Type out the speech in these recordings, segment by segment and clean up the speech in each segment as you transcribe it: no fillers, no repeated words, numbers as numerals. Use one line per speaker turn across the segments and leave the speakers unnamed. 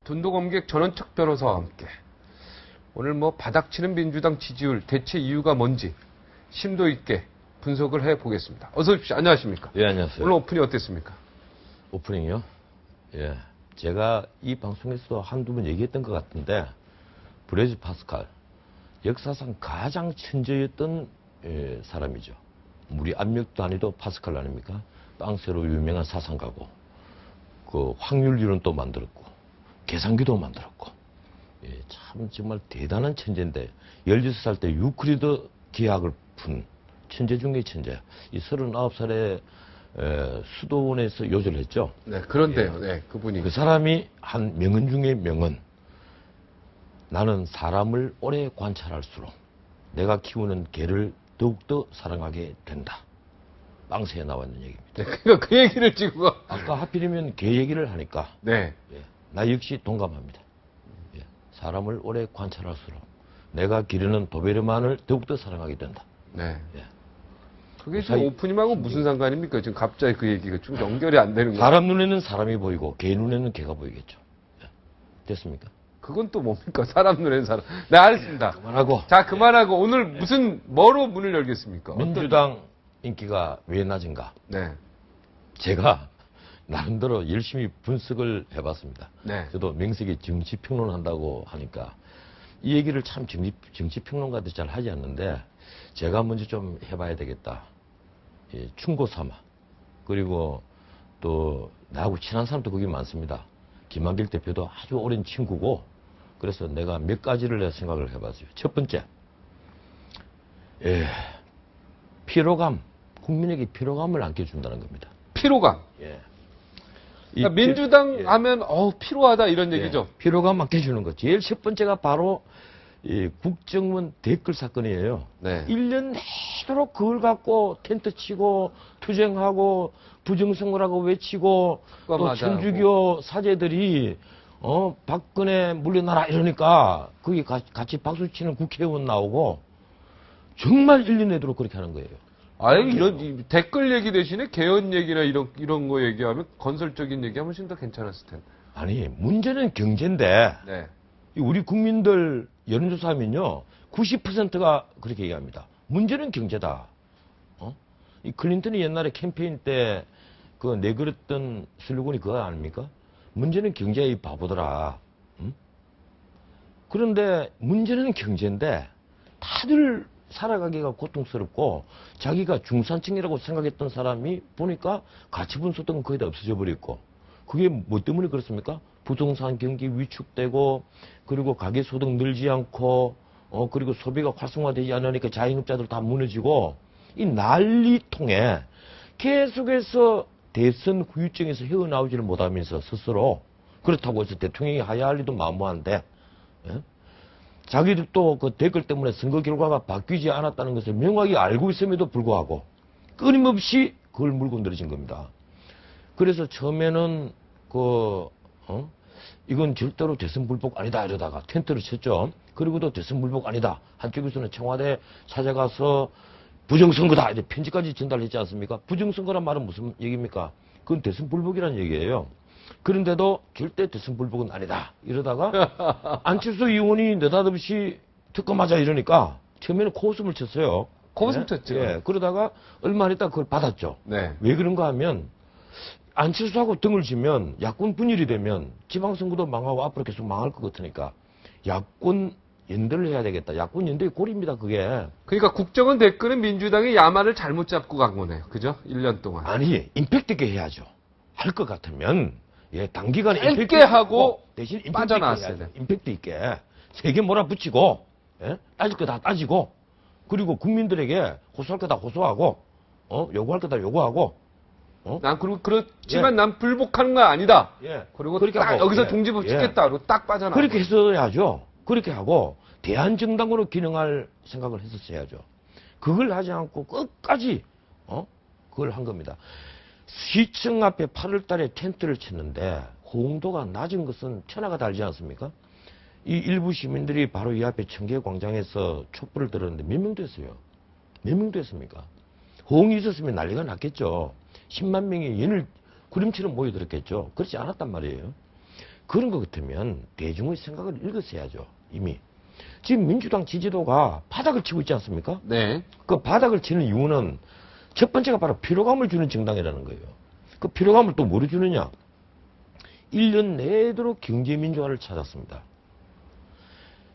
돈도검객 전원책 변호사와 함께 오늘 뭐 바닥치는 민주당 지지율 대체 이유가 뭔지 심도 있게 분석을 해보겠습니다. 어서 오십시오. 안녕하십니까?
예, 안녕하세요.
오늘 오프닝 어땠습니까?
오프닝이요? 예. 제가 이 방송에서 한두 번 얘기했던 것 같은데, 브레이즈 파스칼, 역사상 가장 천재였던 사람이죠. 우리 압력 단위도 파스칼 아닙니까? 땅세로 유명한 사상가고, 그 확률 이론도 만들었고, 계산기도 만들었고, 예, 참 정말 대단한 천재인데, 16살 때 유클리드 기하학을 푼 천재 중의 천재. 이 39살에 수도원에서 요절을 했죠.
네, 그런데요.
예.
네, 그분이.
그 사람이 한 명언 중에 명언. 나는 사람을 오래 관찰할수록 내가 키우는 개를 더욱더 사랑하게 된다. 빵세에 나와 있는 얘기입니다.
네, 그러니까 그 얘기를 지금.
아까 하필이면 개 얘기를 하니까.
네.
예, 나 역시 동감합니다. 예, 사람을 오래 관찰할수록 내가 기르는 도베르만을 더욱더 사랑하게 된다.
네.
예.
그게 지금 오프닝하고 무슨 상관입니까? 지금 갑자기 그 얘기가 좀 연결이 안 되는 거예요.
사람 눈에는 사람이 보이고 개 눈에는 개가 보이겠죠. 예. 됐습니까?
그건 또 뭡니까? 사람 눈에는 사람. 네, 알겠습니다.
그만하고.
자, 그만하고 오늘 무슨 뭐로 문을 열겠습니까?
민주당 인기가 왜 낮은가?
네.
제가 나름대로 열심히 분석을 해봤습니다.
네.
저도 명색이 정치평론한다고 하니까 이 얘기를 참 정치평론가들 잘 하지 않는데 제가 먼저 좀 해봐야 되겠다. 예, 충고 삼아. 그리고 또 나하고 친한 사람도 거기 많습니다. 김한길 대표도 아주 오랜 친구고 그래서 내가 몇 가지를 생각을 해봤어요. 첫 번째, 예, 피로감, 국민에게 피로감을 안겨준다는 겁니다.
피로감.
예.
그러니까 민주당
예.
하면 피로하다 이런
예,
얘기죠.
피로감 안겨주는 거. 제일 첫 번째가 바로 이 국정원 댓글 사건이에요.
네.
1년 내도록 그걸 갖고 텐트 치고 투쟁하고 부정선거라고 외치고 또
맞아요.
천주교 사제들이 박근혜 물러나라 이러니까 거기 같이 박수 치는 국회의원 나오고 정말 1년 내도록 그렇게 하는 거예요.
아니 이런 댓글 얘기 대신에 개헌 얘기나 이런 거 얘기하면 건설적인 얘기하면 훨씬 더 괜찮았을 텐데.
아니 문제는 경제인데
네.
우리 국민들 여론조사하면요 90%가 그렇게 얘기합니다. 문제는 경제다. 이 클린턴이 옛날에 캠페인 때 그 내걸었던 슬로건이 그거 아닙니까? 문제는 경제야 이 바보들아. 응? 그런데 문제는 경제인데 다들 살아가기가 고통스럽고 자기가 중산층이라고 생각했던 사람이 보니까 가치분소득은 거의 다 없어져 버렸고 그게 뭐 때문에 그렇습니까? 부동산 경기 위축되고 그리고 가계소득 늘지 않고 그리고 소비가 활성화되지 않으니까 자영업자들 다 무너지고 이 난리통에 계속해서 대선 후유증에서 헤어나오지를 못하면서 스스로 그렇다고 해서 대통령이 하야할 리도 만무한데 예? 자기들도 그 댓글 때문에 선거 결과가 바뀌지 않았다는 것을 명확히 알고 있음에도 불구하고 끊임없이 그걸 물고 늘어진 겁니다. 그래서 처음에는 이건 절대로 대선 불복 아니다 이러다가 텐트를 쳤죠. 그리고도 대선 불복 아니다. 한쪽에서는 청와대 찾아가서 부정선거다 이제 편지까지 전달했지 않습니까? 부정선거란 말은 무슨 얘기입니까? 그건 대선 불복이라는 얘기예요. 그런데도 절대 대선 불복은 아니다 이러다가 안철수 의원이 느닷없이 특검하자 이러니까 처음에는 코웃음을 쳤어요.
코웃음
네?
쳤죠.
예, 그러다가 얼마 안 있다 그걸 받았죠.
네.
왜 그런가 하면 안철수하고 등을 지면 야권 분열이 되면 지방선거도 망하고 앞으로 계속 망할 것 같으니까 야권 연대를 해야 되겠다. 야권 연대의 고리입니다, 그게.
그러니까 국정원 댓글은 민주당이 야마를 잘못 잡고 간 거네요. 그죠? 1년 동안.
아니, 임팩트 있게 해야죠. 할 것 같으면, 예, 단기간에
짧게
임팩트
하고
대신 임팩트
빠져나왔어야
있게 해야죠.
돼.
임팩트 있게. 세게 몰아붙이고, 예? 따질 거 다 따지고, 그리고 국민들에게 호소할 거 다 호소하고, 요구할 거 다 요구하고,
난 그렇지만 난 불복하는 거 아니다.
예.
그리고
그렇게
딱
하고,
여기서
예.
동지부
예.
찍겠다로 딱 빠져나.
그렇게 했어야죠. 그렇게 하고 대한정당으로 기능할 생각을 했었어야죠. 그걸 하지 않고 끝까지 그걸 한 겁니다. 시청 앞에 8월 달에 텐트를 쳤는데 호응도가 낮은 것은 천하가 다르지 않습니까? 이 일부 시민들이 바로 이 앞에 청계광장에서 촛불을 들었는데 몇 명 됐어요? 몇 명 됐습니까? 호응이 있었으면 난리가 났겠죠. 10만 명이 연을 구름처럼 모여들었겠죠. 그렇지 않았단 말이에요. 그런 것 같으면 대중의 생각을 읽었어야죠. 이미. 지금 민주당 지지도가 바닥을 치고 있지 않습니까?
네.
그 바닥을 치는 이유는 첫 번째가 바로 피로감을 주는 정당이라는 거예요. 그 피로감을 또 뭐로 주느냐? 1년 내도록 경제민주화를 찾았습니다.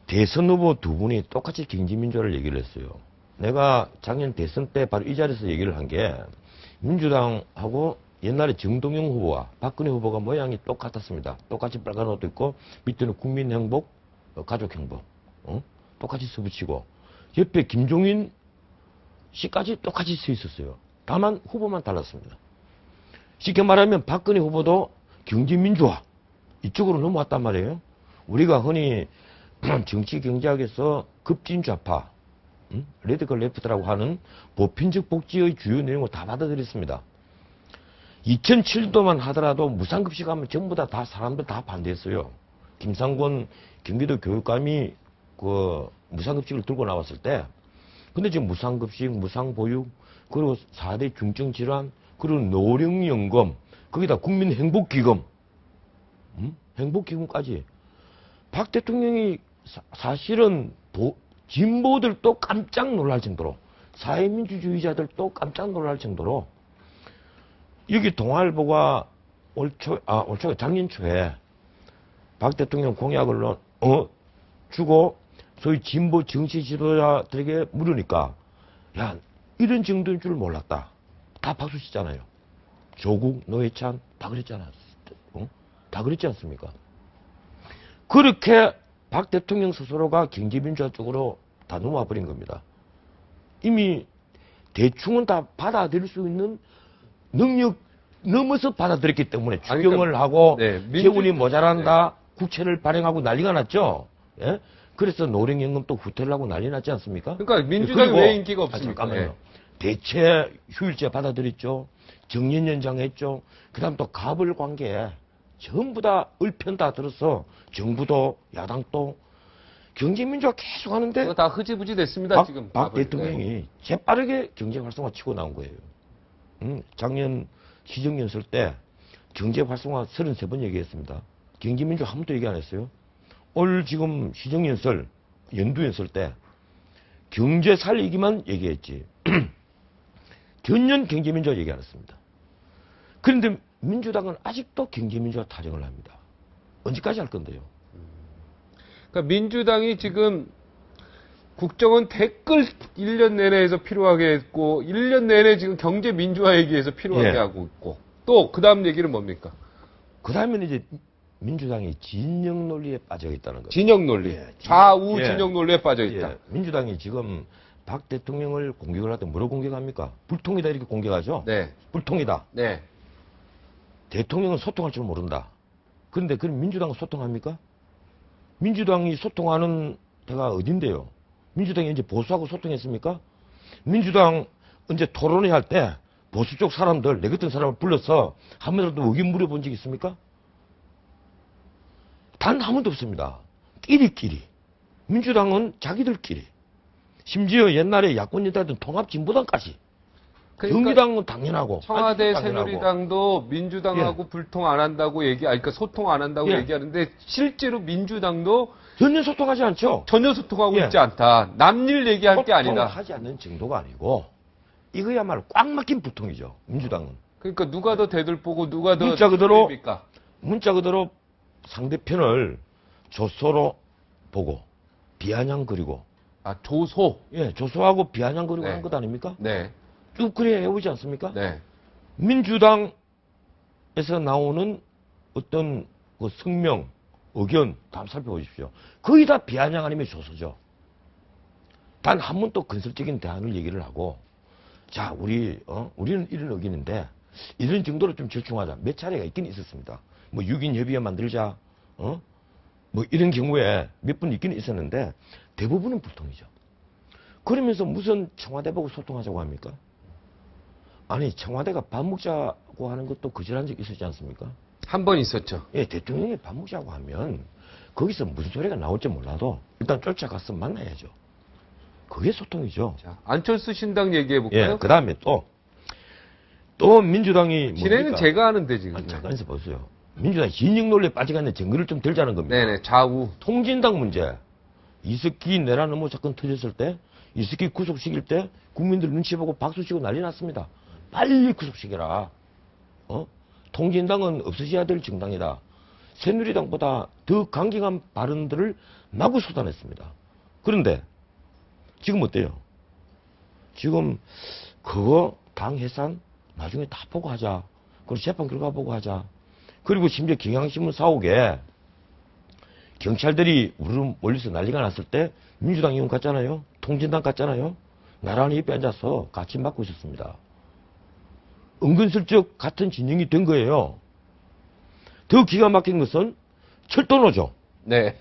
대선 후보 두 분이 똑같이 경제민주화를 얘기를 했어요. 내가 작년 대선 때 바로 이 자리에서 얘기를 한 게 민주당하고 옛날에 정동영 후보와 박근혜 후보가 모양이 똑같았습니다. 똑같이 빨간 옷도 입고 밑에는 국민행복, 가족행복 똑같이 써붙이고 옆에 김종인 씨까지 똑같이 서 있었어요. 다만 후보만 달랐습니다. 쉽게 말하면 박근혜 후보도 경제민주화 이쪽으로 넘어왔단 말이에요. 우리가 흔히 정치 경제학에서 급진좌파, 레디컬 레프트라고 하는 보편적 복지의 주요 내용을 다 받아들였습니다. 2007년도만 하더라도 무상급식 하면 전부 다 사람들 다 반대했어요. 김상곤 경기도 교육감이 그 무상급식을 들고 나왔을 때, 근데 지금 무상급식, 무상보육, 그리고 4대 중증질환, 그리고 노령연금, 거기다 국민행복기금, 행복기금까지. 박 대통령이 사실은 진보들도 깜짝 놀랄 정도로, 사회민주주의자들도 깜짝 놀랄 정도로, 여기 동아일보가 작년 초에 박 대통령 공약을 주고 소위 진보 정치 지도자들에게 물으니까 야 이런 정도인 줄 몰랐다. 다 박수 치잖아요. 조국, 노회찬 다 그랬잖아. 다 그랬지 않습니까? 그렇게 박 대통령 스스로가 경제민주화 쪽으로 다 넘어와 버린 겁니다. 이미 대충은 다 받아들일 수 있는 능력 넘어서 받아들였기 때문에 추경을 하고 재원이 모자란다, 국채를 발행하고 난리가 났죠. 예? 그래서 노령연금 또 후퇴를 하고 난리 났지 않습니까?
그러니까 민주당이 왜 인기가 없습니까?
잠깐만요. 대체 휴일제 받아들였죠. 정년 연장했죠. 그 다음 또 갑을 관계에 전부 다 을편 다 들어서 정부도 야당도 경제민주화 계속 하는데
그거 다 흐지부지 됐습니다. 지금
박 대통령이 재빠르게 경제 활성화 치고 나온 거예요. 작년 시정연설 때 경제 활성화 33번 얘기했습니다. 경제민주화 한 번도 얘기 안 했어요. 올 지금 시정연설, 연두연설 때 경제 살리기만 얘기했지. 전년 경제민주화 얘기 안 했습니다. 그런데 민주당은 아직도 경제민주화 타령을 합니다. 언제까지 할 건데요?
그러니까 민주당이 지금 국정원 댓글 1년 내내 해서 필요하게 했고 1년 내내 지금 경제 민주화 얘기해서 필요하게 하고 있고 또 그 다음 얘기는 뭡니까?
그 다음에는 이제 민주당이 진영 논리에 빠져 있다는 거죠.
진영 논리. 좌우 진영 논리에 빠져 있다.
민주당이 지금 박 대통령을 공격을 할 때 뭐로 공격합니까? 불통이다 이렇게 공격하죠?
네.
불통이다.
네.
대통령은 소통할 줄 모른다. 그런데 그럼 민주당은 소통합니까? 민주당이 소통하는 데가 어딘데요? 민주당이 이제 보수하고 소통했습니까? 민주당 이제 토론회 할 때 보수 쪽 사람들, 내 같은 사람을 불러서 한 번이라도 의견 물어본 적 있습니까? 단 한 번도 없습니다. 끼리끼리. 민주당은 자기들끼리. 심지어 옛날에 야권 여당이던 통합진보당까지.
그러니까
정의당은 당연하고.
청와대
당연하고.
새누리당도 민주당하고 불통 안 한다고 그러니까 소통 안 한다고 얘기하는데 실제로 민주당도
전혀 소통하지 않죠.
전혀 소통하고 있지 않다. 남일 얘기할 게 아니다.
소통하지 않는 정도가 아니고 이거야말로 꽉 막힌 불통이죠. 민주당은.
그러니까 누가 더 대들보고 누가 더
문자 그대로
틀립니까?
문자 그대로 상대편을 조소로 보고 비아냥 그리고
조소.
조소하고 비아냥 그리고 하는 것 아닙니까?
네.
쭉 그래 해오지 않습니까?
네.
민주당에서 나오는 어떤 그 성명, 의견 다 살펴보십시오. 거의 다 비아냥 아니면 조소죠. 단 한 번 또 건설적인 대안을 얘기를 하고 자, 우리는 이런 의견인데 이런 정도로 좀 절충하자. 몇 차례가 있긴 있었습니다. 뭐 6인 협의회 만들자. 뭐 이런 경우에 몇 번 있긴 있었는데 대부분은 불통이죠. 그러면서 무슨 청와대 보고 소통하자고 합니까? 아니 청와대가 밥 먹자고 하는 것도 거절한 적 있었지 않습니까?
한 번 있었죠.
대통령이 밥 먹자고 하면 거기서 무슨 소리가 나올지 몰라도 일단 쫓아가서 만나야죠. 그게 소통이죠.
자, 안철수 신당 얘기해 볼까요?
그 다음에 또 민주당이
진행은
뭡니까?
제가 하는데 지금.
잠깐 있어 보세요. 민주당 진영 논리에 빠져가 있는 증거를 좀 들자는 겁니다.
네네, 좌우.
통진당 문제. 이석기 내란 음모 사건 터졌을 때, 이석기 구속시킬 때 국민들 눈치 보고 박수 치고 난리 났습니다. 빨리 구속시켜라. 통진당은 없으셔야 될 정당이다. 새누리당보다 더 강경한 발언들을 마구 쏟아냈습니다. 그런데 지금 어때요? 지금 그거 당 해산 나중에 다 보고 하자. 그리고 재판 결과 보고 하자. 그리고 심지어 경향신문 사옥에 경찰들이 우르르 몰려서 난리가 났을 때 민주당 의원 갔잖아요. 통진당 갔잖아요. 나란히 옆에 앉아서 같이 맡고 있었습니다. 은근슬쩍 같은 진영이 된 거예요. 더 기가 막힌 것은 철도노조.
네.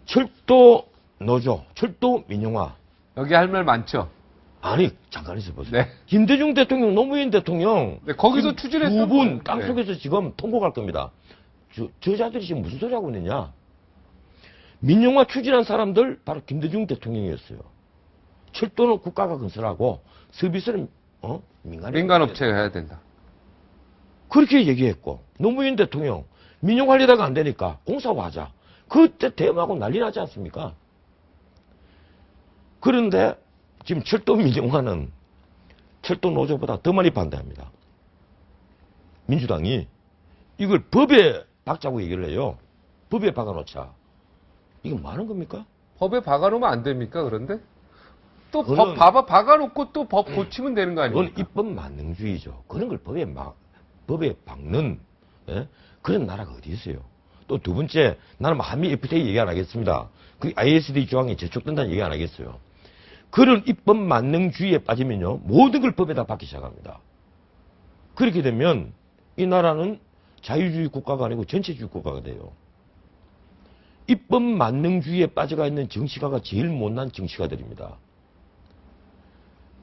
철도노조, 철도민영화.
여기 할 말 많죠?
아니, 잠깐 있어보세요.
네.
김대중 대통령, 노무현 대통령.
네, 거기서 추진했던
두 분
거예요.
땅속에서 지금 통곡할 겁니다. 저자들이 지금 무슨 소리 하고 있느냐. 민영화 추진한 사람들, 바로 김대중 대통령이었어요. 철도는 국가가 건설하고, 서비스는,
민간업체가 해야 된다.
그렇게 얘기했고, 노무현 대통령, 민영화하려다가 안 되니까 공사고 하자. 그때 대마하고 난리 나지 않습니까? 그런데 지금 철도 민영화는 철도 노조보다 더 많이 반대합니다. 민주당이 이걸 법에 박자고 얘기를 해요. 법에 박아놓자. 이게 뭐 하는 겁니까?
법에 박아놓으면 안 됩니까, 그런데? 또
그건-
법 박아놓고 또 법 고치면 되는 거
그건
아닙니까?
입법 만능주의죠. 그런 걸 법에 박는, 예? 그런 나라가 어디 있어요? 또 두 번째, 나는 한미 FTA 얘기 안 하겠습니다. 그 ISD 조항이 제촉된다는 얘기 안 하겠어요. 그런 입법 만능주의에 빠지면요, 모든 걸 법에다 박기 시작합니다. 그렇게 되면 이 나라는 자유주의 국가가 아니고 전체주의 국가가 돼요. 입법 만능주의에 빠져가 있는 정치가가 제일 못난 정치가들입니다.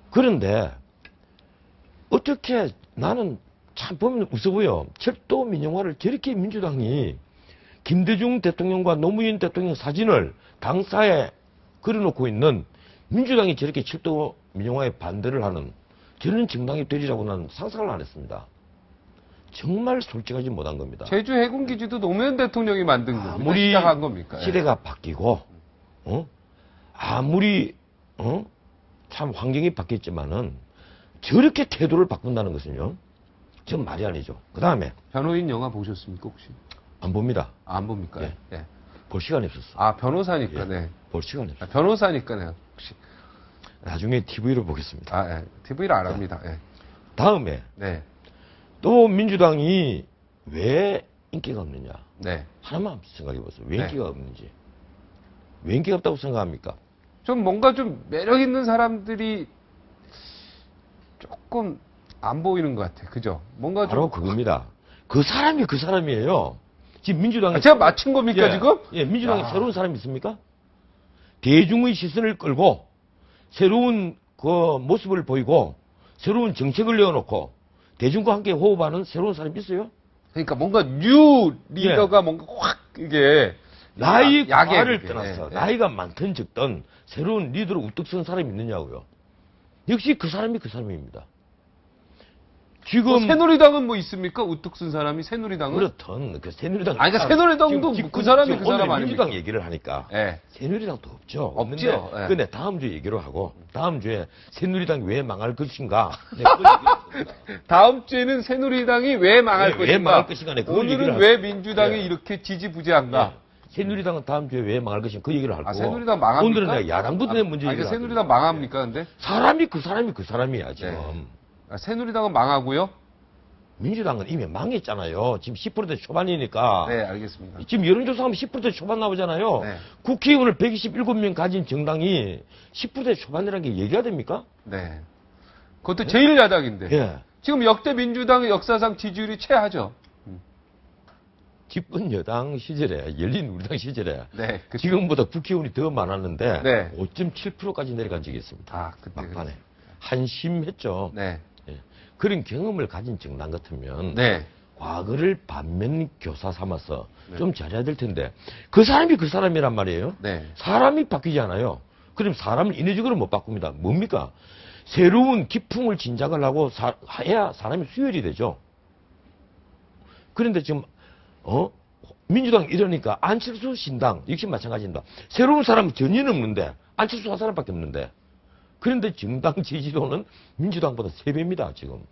그런데 어떻게 나는 참 보면 웃어 보여. 철도 민영화를 저렇게 민주당이 김대중 대통령과 노무현 대통령 사진을 당사에 그려놓고 있는 민주당이 저렇게 철도 민영화에 반대를 하는 저런 정당이 되리라고 나는 상상을 안 했습니다. 정말 솔직하지 못한 겁니다.
제주 해군기지도 노무현 대통령이 만든 겁니다.
아무리
시작한 겁니까? 예.
시대가 바뀌고, 아무리, 참 환경이 바뀌었지만은 저렇게 태도를 바꾼다는 것은요, 전 말이 아니죠. 그 다음에,
변호인 영화 보셨습니까, 혹시?
안 봅니다.
안 봅니까?
예.
예.
볼 시간이 없었어.
아, 변호사니까,
예.
네.
볼 시간이 없어.
아, 변호사니까, 네. 혹시.
나중에 TV로 보겠습니다.
아, 예. TV를 안 합니다. 예.
다음에,
네.
또 민주당이 왜 인기가 없느냐.
네.
하나만 생각해 보세요. 왜
네.
인기가 없는지. 왜 인기가 없다고 생각합니까?
좀 뭔가 좀 매력 있는 사람들이 조금 안 보이는 것 같아. 그죠? 뭔가
바로
좀.
그겁니다. 그 사람이 그 사람이에요. 지금 민주당에.
아, 제가 맞춘 겁니까,
예,
지금?
예, 민주당에
야.
새로운 사람이 있습니까? 대중의 시선을 끌고 새로운 그 모습을 보이고 새로운 정책을 내어놓고 대중과 함께 호흡하는 새로운 사람이 있어요?
그러니까 뭔가 뉴 리더가 뭔가 확, 이게.
나이
약에
과를
그게.
떠나서
예, 예.
나이가 많든 적든 새로운 리더로 우뚝 선 사람이 있느냐고요. 역시 그 사람이 그 사람입니다. 지금
새누리당은 뭐 있습니까? 우뚝 쓴 사람이 새누리당은?
그렇든 그 새누리당
아니, 그러니까 새누리당도
지금
그 사람이 그
오늘
사람 아닙니까?
민주당 얘기를 하니까
예.
새누리당도 없죠.
없죠.
없는데
예.
근데 다음 주에 얘기로 하고 다음 주에 새누리당이 왜 망할 것인가. 네, 그걸 얘기를 합니다.
다음 주에는 새누리당이 왜 망할
네, 왜
것인가?
망할 것인가? 네, 그걸 얘기를
오늘은 왜
하죠.
민주당이
예.
이렇게 지지부진한가?
네. 새누리당은 다음 주에 왜 망할 것인가 그 얘기를 하고.
아, 새누리당 망합니까?
오늘은 내가 야당부터 내 문제
아니,
얘기를
새누리당
하거든요.
망합니까, 근데?
사람이 그 사람이야 지금.
네. 아, 새누리당은 망하고요?
민주당은 이미 망했잖아요. 지금 10%대 초반이니까.
네, 알겠습니다.
지금 여론조사하면 10%대 초반 나오잖아요.
네.
국회의원을 127명 가진 정당이 10%대 초반이라는 게 얘기가 됩니까?
네. 그것도 제일 야당인데.
예.
지금 역대 민주당의 역사상 지지율이 최하죠.
집권 여당 시절에, 열린 우리당 시절에
네.
지금보다 국회의원이 더 많았는데
네.
5.7%까지 내려간 적이 있습니다.
아, 그때.
막판에. 한심했죠.
네.
예. 그런 경험을 가진 정당 같으면
네.
과거를 반면 교사 삼아서
네.
좀 잘해야 될 텐데 그 사람이 그 사람이란 말이에요.
네.
사람이 바뀌지 않아요. 그럼 사람을 인위적으로 못 바꿉니다. 뭡니까? 새로운 기풍을 진작을 하고 해야 사람이 수혈이 되죠. 그런데 지금 민주당 이러니까 안철수 신당 역시 마찬가지입니다. 새로운 사람은 전혀 없는데 안철수 한 사람밖에 없는데 그런데 정당 지지도는 민주당보다 3배입니다 지금.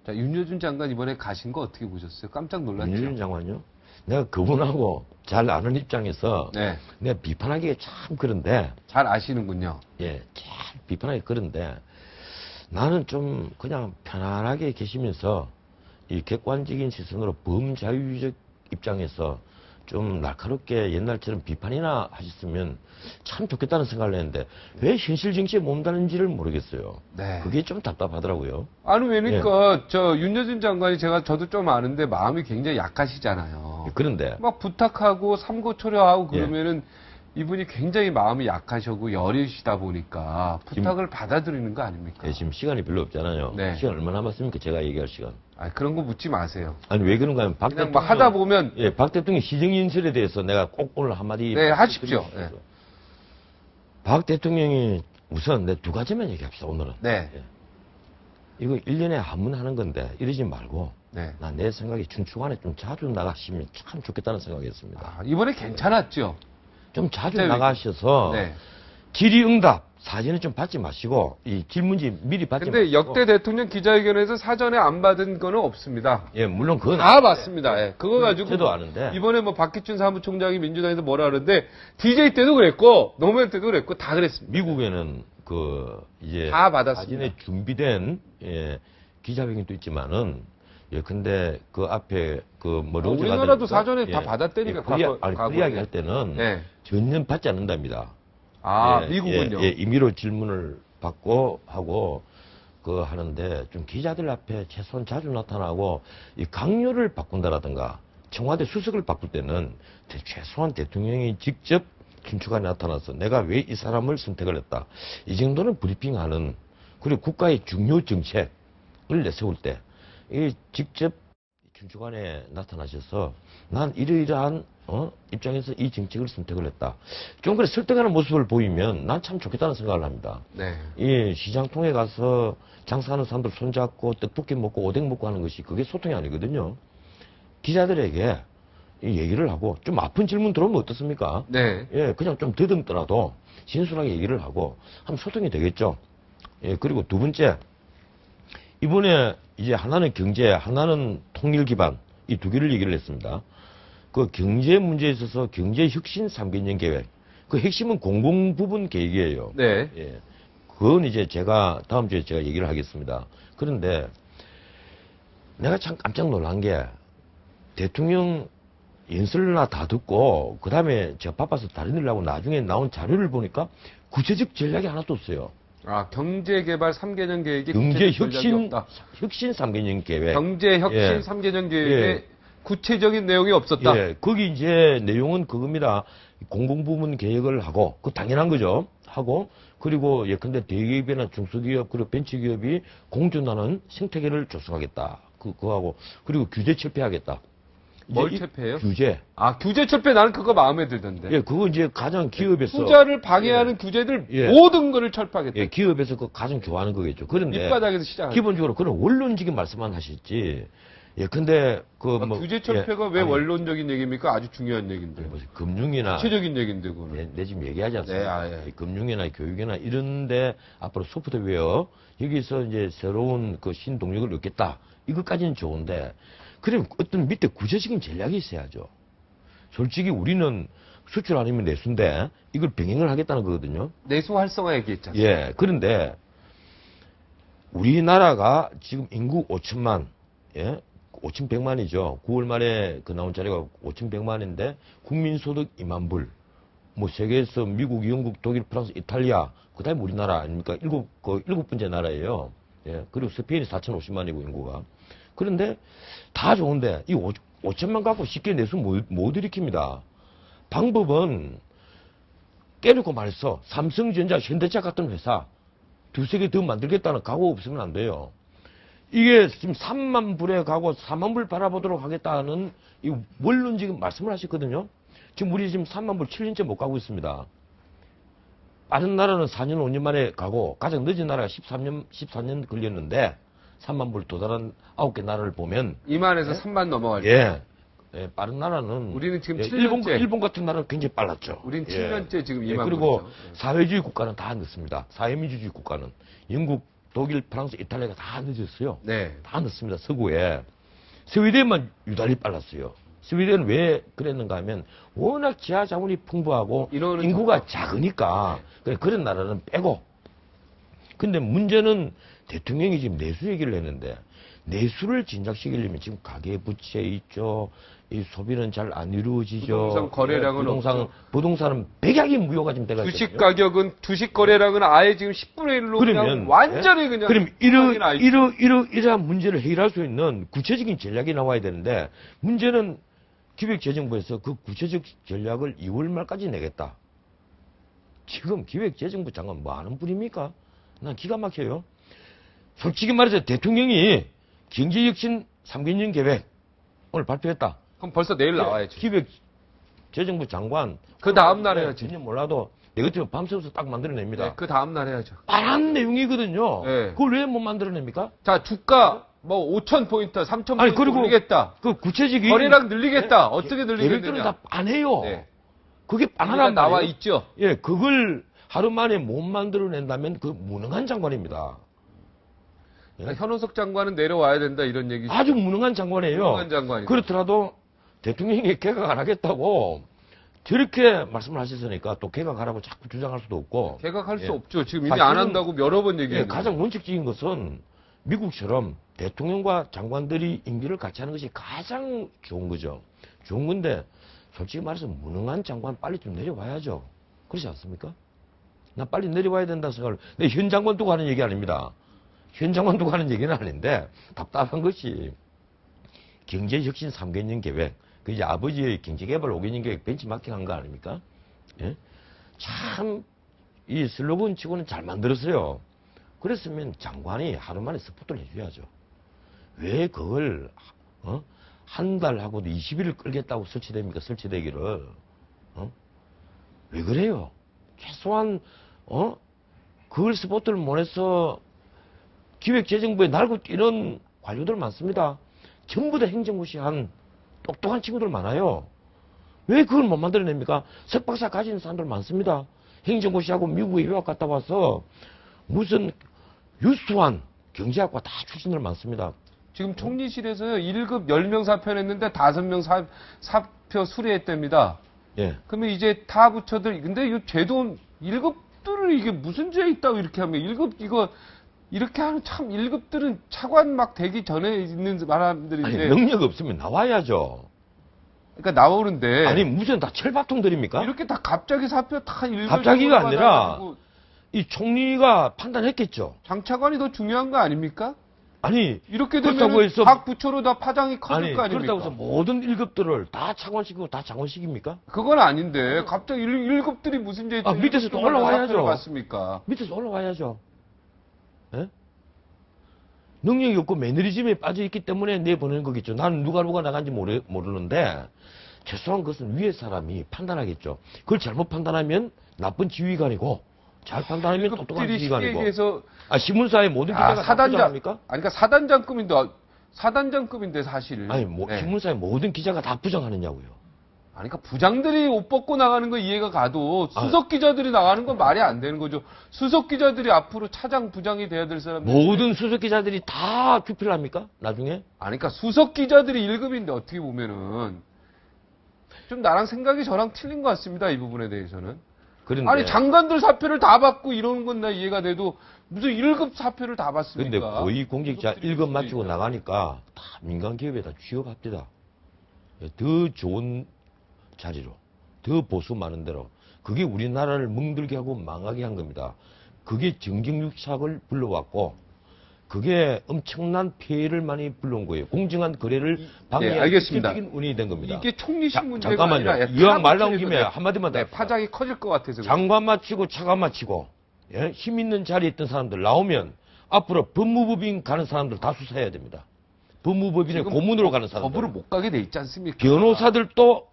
자, 윤여준 장관 이번에 가신 거 어떻게 보셨어요? 깜짝 놀랐죠?
윤여준 장관요? 내가 그분하고 잘 아는 입장에서
네.
내가 비판하기가 참 그런데
잘 아시는군요.
예, 참 비판하기 그런데 나는 좀 그냥 편안하게 계시면서 이 객관적인 시선으로 범자유적 입장에서 좀 날카롭게 옛날처럼 비판이나 하셨으면 참 좋겠다는 생각을 했는데 왜 현실 정치에 몸다는지를 모르겠어요.
네.
그게 좀 답답하더라고요.
아니, 왜니까,
예.
저, 윤여준 장관이 저도 좀 아는데 마음이 굉장히 약하시잖아요.
그런데
막 부탁하고 삼고초려하고 그러면은 이분이 굉장히 마음이 약하시고 여리시다 보니까 부탁을 받아들이는 거 아닙니까?
예, 지금 시간이 별로 없잖아요.
네.
시간 얼마 남았습니까? 제가 얘기할 시간.
아, 그런 거 묻지 마세요.
아니 왜 그런가 하면 박
그냥
대통령
뭐 하다 보면
예, 박 대통령 시정인설에 대해서 내가 꼭 오늘 한마디
네, 하십시오.
드리고 싶어요. 박 대통령이 우선 내 2가지만 얘기합시다 오늘은.
네.
예. 이거 1년에 한 번 하는 건데 이러지 말고
네.
난 내 생각에 춘추관에 좀 자주 나가시면 참 좋겠다는 생각이었습니다.
아, 이번에 괜찮았죠?
좀 자주
진짜
나가셔서
네.
질의응답 사진은 좀 받지 마시고 이 질문지 미리 받지
근데
마시고.
역대 대통령 기자회견에서 사전에 안 받은 거는 없습니다.
예, 물론 그건
다 받습니다. 예. 그거 가지고
저도 아는데.
이번에 뭐 박기춘 사무총장이 민주당에서 뭐라 그러는데 DJ 때도 그랬고 노무현 때도 그랬고 다 그랬습니다.
미국에는 이제
다 받았습니다.
사진에 준비된 기자회견도 있지만은 근데 그 앞에 로즈
우리나라도
가든인가?
사전에 다 받았다니까, 과거에.
프리하게 할 때는
네.
전혀 받지 않는답니다.
아,
예,
미국은요?
임의로 질문을 받고 하고 하는데 좀 기자들 앞에 최소한 자주 나타나고 이 강요를 바꾼다라든가 청와대 수석을 바꿀 때는 최소한 대통령이 직접 춘추관에 나타나서 내가 왜 이 사람을 선택을 했다. 이 정도는 브리핑하는 그리고 국가의 중요 정책을 내세울 때 직접 춘추관에 나타나셔서 난 이러이러한 입장에서 이 정책을 선택을 했다. 좀 그래 설득하는 모습을 보이면 난 참 좋겠다는 생각을 합니다.
네.
이 시장통에 가서 장사하는 사람들 손잡고 떡볶이 먹고 오뎅 먹고 하는 것이 그게 소통이 아니거든요. 기자들에게 이 얘기를 하고 좀 아픈 질문 들어오면 어떻습니까?
네.
예, 그냥 좀 더듬더라도 진솔하게 얘기를 하고 하면 소통이 되겠죠. 예, 그리고 2번째 이번에 이제 하나는 경제, 하나는 통일 기반 이 2개를 얘기를 했습니다. 그 경제 문제에 있어서 경제 혁신 3개년 계획. 그 핵심은 공공부분 계획이에요.
네.
예. 그건 이제 제가 다음 주에 제가 얘기를 하겠습니다. 그런데 내가 참 깜짝 놀란 게 대통령 연설나 다 듣고 그다음에 제가 바빠서 다른 일 하고 나중에 나온 자료를 보니까 구체적 전략이 하나도 없어요.
아, 경제개발 3개년 계획이
경제
구체적 전략이
혁신
없다.
혁신 3개년 계획.
경제혁신
예.
3개년 계획에
예.
구체적인 내용이 없었다.
예, 거기 이제 내용은 그겁니다. 공공부문 계획을 하고, 그 당연한 거죠. 하고, 그리고 예컨대 대기업이나 중소기업, 그리고 벤처기업이 공존하는 생태계를 조성하겠다. 그거하고, 그리고 규제 철폐하겠다.
뭘
이제 이
철폐해요?
규제.
아, 규제 철폐 나는 그거 마음에 들던데.
예, 그거 이제 가장 기업에서.
투자를 방해하는 규제들
예.
모든 거를 철폐하겠다.
예, 기업에서 그 가장 좋아하는 거겠죠. 그런데.
밑바닥에서 시작하겠다.
기본적으로 그런 원론적인 말씀만 하실지. 예, 근데
규제 철폐가 왜
아니,
원론적인 얘기입니까? 아주 중요한 얘기인데.
무슨 금융이나
구체적인 얘기인데 그거는.
내 지금 얘기하지 않습니까?
네, 아, 예.
금융이나 교육이나 이런데 앞으로 소프트웨어 여기서 이제 새로운 그 신동력을 얻겠다. 이것까지는 좋은데 그럼 어떤 밑에 구체적인 전략이 있어야죠. 솔직히 우리는 수출 아니면 내수인데 이걸 병행을 하겠다는 거거든요.
내수 활성화 얘기했잖아요.
예. 그런데 우리나라가 지금 인구 5천만, 예? 5,100만이죠. 9월 말에 그 나온 자료가 5,100만인데 국민소득 2만 불. 뭐 세계에서 미국, 영국, 독일, 프랑스, 이탈리아, 그다음에 우리나라 아닙니까? 일곱 번째 나라예요. 예. 그리고 스페인이 4,050만이고 인구가. 그런데 다 좋은데 이 5천만 갖고 쉽게 내수 못 일으킵니다. 방법은 깨놓고 말해서 삼성전자, 현대차 같은 회사 두세 개 더 만들겠다는 각오 없으면 안 돼요. 이게 지금 3만 불에 가고 4만 불 바라보도록 하겠다는 이 원론적인 말씀을 하셨거든요. 지금 우리 지금 3만 불 7년째 못 가고 있습니다. 빠른 나라는 4년, 5년 만에 가고 가장 늦은 나라가 14년 걸렸는데 3만 불 도달한 9개 나라를 보면
2만에서 3만 넘어갈 때.
예. 예, 빠른 나라는
우리는 지금
예,
7년째.
일본 같은 나라는 굉장히 빨랐죠.
우린
예.
7년째 지금
예,
임하고
그리고
있죠. 예.
사회주의 국가는 다 늦습니다. 사회민주주의 국가는 영국, 독일, 프랑스, 이탈리아가 다 늦었어요.
네.
다 늦습니다. 서구에. 스웨덴만 유달리 빨랐어요. 스웨덴은 왜 그랬는가 하면 워낙 지하 자원이 풍부하고
인원은
인구가 작으니까 그런 나라는 빼고. 근데 문제는 대통령이 지금 내수 얘기를 했는데 내수를 진작시키려면 지금 가계 부채 있죠. 이 소비는 잘 안 이루어지죠.
부동산 거래량은 없죠.
부동산은 백약이 무효가 지금 돼가 있거든요.
주식 가격은 주식 거래량은 아예 지금 10분의 1로 그냥 완전히 그냥
그럼
상황이 나 있죠.
이러한 문제를 해결할 수 있는 구체적인 전략이 나와야 되는데 문제는 기획재정부에서 그 구체적 전략을 2월 말까지 내겠다. 지금 기획재정부 장관 뭐 하는 분입니까? 난 기가 막혀요. 솔직히 말해서 대통령이 경제혁신 3개년 계획 오늘 발표했다.
그럼 벌써 내일 나와야지.
기획재정부 장관
그 다음 날 해야지.
전혀 몰라도 내 같으면 밤새워서 딱 만들어냅니다.
네, 그 다음 날 해야죠.
뻔한 내용이거든요.
네.
그걸 왜 못 만들어냅니까?
자, 주가 뭐 5,000포인트, 3,000포인트
아니, 그리고
올리겠다.
그 구체적인
거래량 늘리겠다.
네?
어떻게
계획들은
늘리겠느냐.
다 안 해요.
네.
그게
우리가
뻔하단
나와
말이에요.
있죠.
예, 그걸 하루 만에 못 만들어낸다면 그 무능한 장관입니다.
그러니까 현우석 장관은 내려와야 된다 이런 얘기.
아주 무능한 장관이에요.
무능한 장관이죠.
그렇더라도 대통령이 개각 안 하겠다고 저렇게 말씀을 하셨으니까 또 개각하라고 자꾸 주장할 수도 없고.
개각할 수
예.
없죠. 지금 이미
사실은
안 한다고 여러 번
예,
얘기했는데.
가장 원칙적인 것은 미국처럼 대통령과 장관들이 임기를 같이 하는 것이 가장 좋은 거죠. 좋은 건데 솔직히 말해서 무능한 장관 빨리 좀 내려와야죠. 그렇지 않습니까? 나 빨리 내려와야 된다 생각을. 근데 현 장관 두고 하는 얘기 아닙니다. 현 장관 두고 하는 얘기는 아닌데 답답한 것이 경제혁신 3개년 계획, 그 이제 아버지의 경제개발 5개년 계획 벤치마킹 한 거 아닙니까? 예? 참 이 슬로건 치고는 잘 만들었어요. 그랬으면 장관이 하루 만에 스포트를 해줘야죠. 왜 그걸 한 달 하고도 20일을 끌겠다고 설치됩니까? 설치되기를. 왜 그래요? 최소한 그걸 스포트를 못 해서 기획재정부에 날고 뛰는 관료들 많습니다. 전부 다 행정무시한 똑똑한 친구들 많아요. 왜 그걸 못 만들어냅니까? 석박사 가진 사람들 많습니다. 행정고시하고 미국에 유학 갔다 와서 무슨 유수한 경제학과 다 출신들 많습니다.
지금 총리실에서요 1급 10명 사표냈는데 5명 사표 수리했답니다.
예.
그러면 이제 타 부처들 근데 이 제도 1급들을 이게 무슨 죄 있다고 이렇게 하면 1급 이거 이렇게 하는 참 1급들은 차관 막 되기 전에 있는
아니,
사람들인데
능력 없으면 나와야죠.
그러니까 나오는데
아니, 무슨 다 철밥통들입니까?
이렇게 다 갑자기 사표 다 1급
갑자기가 아니라 이 총리가 판단했겠죠.
장차관이 더 중요한 거 아닙니까?
아니,
이렇게
그렇다고
되면
해서
각 부처로 다 파장이 커질
아니,
거 아닙니까?
그렇다고 해서 모든 1급들을 다 차관시키고 다 장관시킵니까?
그건 아닌데 갑자기 1급들이 무슨 죄
밑에서 또 올라와야죠.
맞습니까?
밑에서 올라와야죠. 예? 능력이 없고 매너리즘에 빠져 있기 때문에 내보내는 거겠죠. 나는 누가 나간지 모르는데 최소한 그것은 위에 사람이 판단하겠죠. 그걸 잘못 판단하면 나쁜 지휘관이고 잘 판단하면 똑똑한
쉽게
지휘관이고.
얘기해서
사무사의 모든 기자가
사단장
다
아니 그러니까 사단장급인데 사실.
아니,
네.
신문사의 모든 기자가 다 부정하느냐고요.
아니, 그러니까 부장들이 옷 벗고 나가는 거 이해가 가도 수석 기자들이 나가는 건 말이 안 되는 거죠. 수석 기자들이 앞으로 차장 부장이 돼야 될 사람들.
모든 수석 기자들이 다 투표를 합니까? 나중에?
아니, 그러니까 수석 기자들이 1급인데 어떻게 보면은 좀 나랑 생각이 저랑 틀린 것 같습니다. 이 부분에 대해서는.
그런데
아니, 장관들 사표를 다 받고 이러는 건 나 이해가 돼도 무슨 1급 사표를 다 받습니까?
근데 거의 공직자
수석들이
1급 마치고
있잖아요.
나가니까 다 민간 기업에다 취업합니다. 더 좋은 자리로, 더 보수 많은 데로. 그게 우리나라를 멍들게 하고 망하게 한 겁니다. 그게 정경유착을 불러왔고, 그게 엄청난 피해를 많이 불러온 거예요. 공정한 거래를 방해하는
알겠습니다.
실질적인 원인이 된 겁니다.
이게 총리실 문제가
잠깐만요.
아니라
이왕 말 나온
타부처에서
김에 한마디만 더
네,
합시다.
파장이 커질 것 같아서.
장관 마치고 차관 마치고 예? 힘 있는 자리에 있던 사람들 나오면 앞으로 법무법인 가는 사람들 다 수사해야 됩니다. 법무법인의
지금
고문으로 가는 사람들.
법으로 못 가게 돼 있지 않습니까?
변호사들도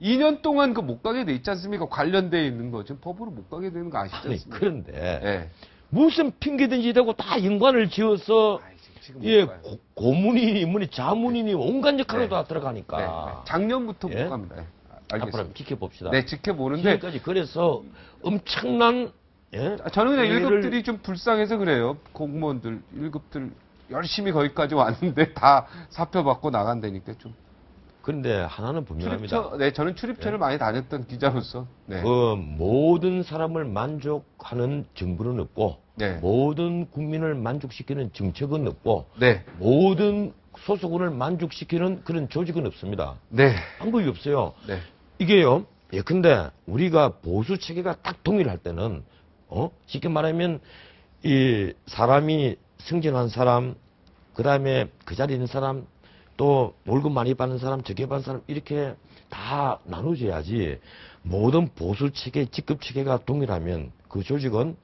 2년 동안 그 못 가게 돼 있지 않습니까? 관련돼 있는 거. 지금 법으로 못 가게 되는 거 아시지
아니,
않습니까?
그런데
예.
무슨 핑계든지 대고 다 연관을 지어서
지금
예,
못 가요.
고문이니 뭐니 자문이니 온갖 역할로
네.
다
네,
들어가니까.
네. 작년부터
예?
못 갑니다. 네.
앞으로
알겠습니다.
지켜봅시다.
네, 지켜보는데
지금까지 그래서 엄청난 예?
저는 그냥
일을-
1급들이 좀 불쌍해서 그래요. 공무원들 1급들 열심히 거기까지 왔는데 다 사표 받고 나간다니까 좀.
그런데 하나는 분명합니다.
네, 저는 출입처를 많이 다녔던 기자로서. 네.
그 모든 사람을 만족하는 정부는 없고
네.
모든 국민을 만족시키는 정책은 없고
네.
모든 소속원을 만족시키는 그런 조직은 없습니다.
네.
방법이 없어요.
네.
이게요. 예컨대 우리가 보수 체계가 딱 동일할 때는 쉽게 말하면 이 사람이 승진한 사람, 그다음에 그 자리에 있는 사람, 또 월급 많이 받는 사람, 적게 받는 사람 이렇게 다 나눠줘야지. 모든 보수 체계, 직급 체계가 동일하면 그 조직은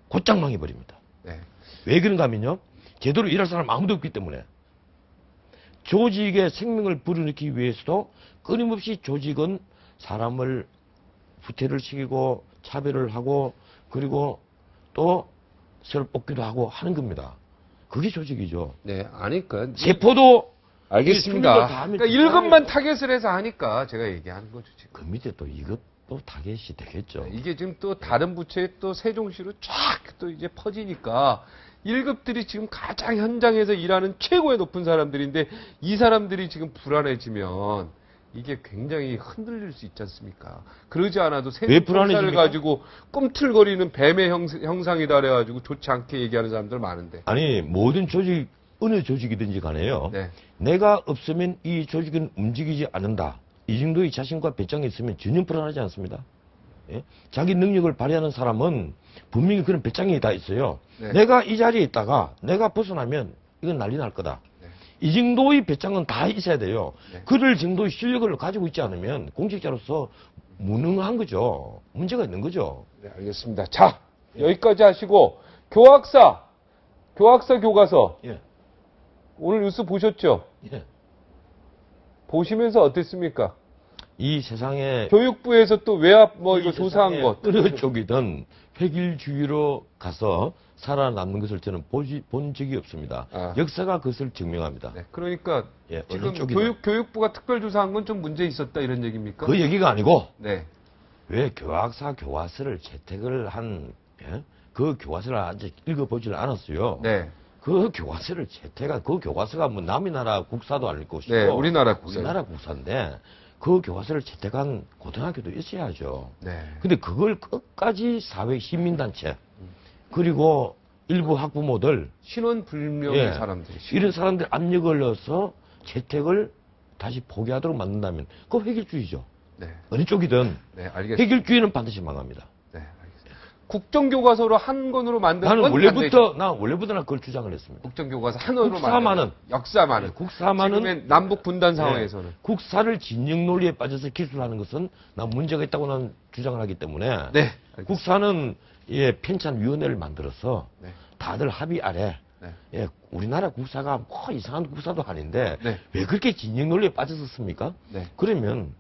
곧장 망해버립니다.
네.
왜 그런가 하면요. 제대로 일할 사람 아무도 없기 때문에. 조직의 생명을 불어넣기 위해서도 끊임없이 조직은 사람을 후퇴를 시키고 차별을 하고 그리고 또 세를 뽑기도 하고 하는 겁니다. 그게 조직이죠.
네. 아니까.
세포도
알겠습니다.
다 하면
그러니까 1급만 타겟을 해서 하니까 제가 얘기하는 거죠, 지금.
그 밑에 또 이것도 타겟이 되겠죠.
이게 지금 또 다른 부처에 또 세종시로 쫙 또 이제 퍼지니까 1급들이 지금 가장 현장에서 일하는 최고의 높은 사람들인데 이 사람들이 지금 불안해지면 이게 굉장히 흔들릴 수 있지 않습니까? 그러지 않아도
왜
세종시를
불안해집니까?
가지고 꿈틀거리는 뱀의 형상이다 그래가지고 좋지 않게 얘기하는 사람들 많은데.
아니 모든 조직 어느 조직이든지 간에요.
네.
내가 없으면 이 조직은 움직이지 않는다. 이 정도의 자신과 배짱이 있으면 전혀 불안하지 않습니다. 예? 자기 능력을 발휘하는 사람은 분명히 그런 배짱이 다 있어요.
네.
내가 이 자리에 있다가 내가 벗어나면 이건 난리 날 거다.
네.
이 정도의 배짱은 다 있어야 돼요.
네.
그럴 정도의 실력을 가지고 있지 않으면 공직자로서 무능한 거죠. 문제가 있는 거죠.
네, 알겠습니다. 자, 여기까지 하시고 교학사 교과서
예.
오늘 뉴스 보셨죠?
예.
보시면서 어땠습니까?
이 세상에
교육부에서 또 외압 뭐 이거 조사한 것.
어느 쪽이든 획일주의로 가서 살아남는 것을 저는 본 적이 없습니다.
아.
역사가 그것을 증명합니다.
네, 그러니까
예,
지금
어느 쪽이든.
교육부가 특별 조사한 건 좀 문제 있었다 이런 얘기입니까?
그 얘기가 아니고
네.
왜 교학사 교과서를 채택을 한 그 교과서를 아직 읽어보질 않았어요.
네.
그 교과서를 채택한 그 교과서가 뭐 남의 나라 국사도 아닐 것이고
네, 우리나라 국사.
우리나라 국사인데 그 교과서를 채택한 고등학교도 있어야죠.
네.
근데 그걸 끝까지 사회 시민단체 그리고 일부 학부모들
신원 불명의
예,
사람들이.
이런 사람들 압력을 넣어서 채택을 다시 포기하도록 만든다면 그거 획일주의죠.
네.
어느 쪽이든
네, 알겠습니다.
획일주의는 반드시 망합니다.
네, 알겠습니다. 국정교과서로 한 권으로 만든
나는
건
원래부터 나 그걸 주장을 했습니다.
국정교과서 한 원으로
국사만은.
만든 역사만은
네, 국사만은.
지금의 남북 분단 상황에서는
네, 국사를 진영 논리에 빠져서 기술하는 것은 난 문제가 있다고 난 주장을 하기 때문에
네, 알겠습니다.
국사는 편찬위원회를 만들어서
네.
다들 합의 아래
네.
우리나라 국사가 뭐 이상한 국사도 아닌데
네.
왜 그렇게 진영 논리에 빠졌었습니까?
네.
그러면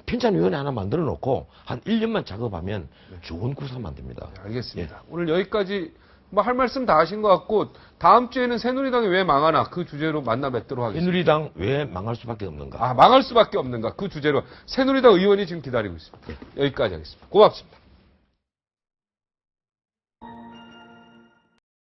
편찬위원회 하나 만들어 놓고 한 1년만 작업하면 좋은 국사 만듭니다.
네, 알겠습니다. 오늘 여기까지 뭐 할 말씀 다 하신 것 같고 다음 주에는 새누리당이 왜 망하나 그 주제로 만나 뵙도록 하겠습니다.
새누리당 왜 망할 수밖에 없는가?
아, 망할 수밖에 없는가 그 주제로 새누리당 의원이 지금 기다리고 있습니다. 여기까지 하겠습니다. 고맙습니다.